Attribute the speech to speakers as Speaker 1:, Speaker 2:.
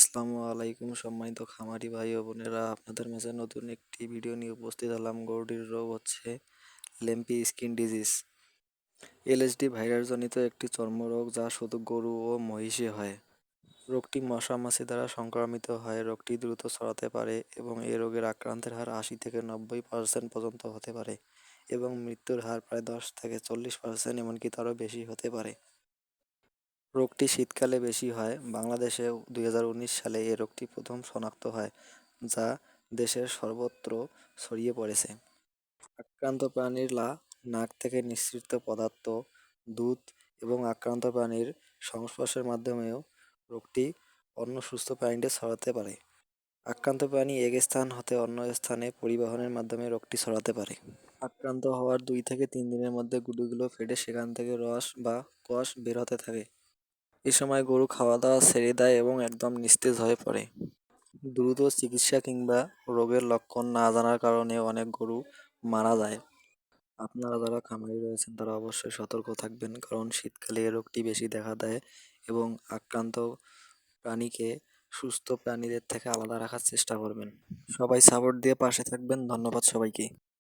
Speaker 1: আসসালামু আলাইকুম সম্মানিত খামারি ভাই ও বোনেরা, আপনাদের মাঝে নতুন একটি ভিডিও নিয়ে উপস্থিত হলাম। গরুটির রোগ হচ্ছে lumpy skin disease. LSD virus জনিত একটি চর্মরোগ যা শুধু গরু ও মহিষে হয়। রোগটি মশা মাছি দ্বারা সংক্রামিত হয়। রোগটি দ্রুত ছড়াতে পারে এবং এই রোগের আক্রান্তের হার 80 থেকে 90% পর্যন্ত হতে পারে এবং মৃত্যুর হার প্রায় 10 থেকে 40%, এমনকি তারও বেশি হতে পারে। রোগটি শীতকালে বেশি হয়। বাংলাদেশে 2019 সালে এ রোগটি প্রথম শনাক্ত হয়, যা দেশের সর্বত্র ছড়িয়ে পড়েছে। আক্রান্ত প্রাণীর নাক থেকে নিঃসৃত পদার্থ, দুধ এবং আক্রান্ত প্রাণীর সংস্পর্শের মাধ্যমেও রোগটি অন্য সুস্থ প্রাণীতে ছড়াতে পারে। আক্রান্ত প্রাণী এক স্থান হতে অন্য স্থানে পরিবহনের মাধ্যমে রোগটি ছড়াতে পারে। আক্রান্ত হওয়ার 2 থেকে 3 দিনের মধ্যে গুটিগুলো ফেটে সেখান থেকে রস বা কষ বের হতে থাকে। এ সময় গরু খাওয়া দাওয়া ছেড়ে দেয় এবং একদম নিস্তেজ হয়ে পড়ে। দ্রুত চিকিৎসা কিংবা রোগের লক্ষণ না জানার কারণে অনেক গরু মারা যায়। আপনারা যারা খামারি রয়েছেন তারা অবশ্যই সতর্ক থাকবেন, কারণ শীতকালে এ রোগটি বেশি দেখা দেয় এবং আক্রান্ত প্রাণীকে সুস্থ প্রাণীদের থেকে আলাদা রাখার চেষ্টা করবেন। সবাই সাপোর্ট দিয়ে পাশে থাকবেন। ধন্যবাদ সবাইকে।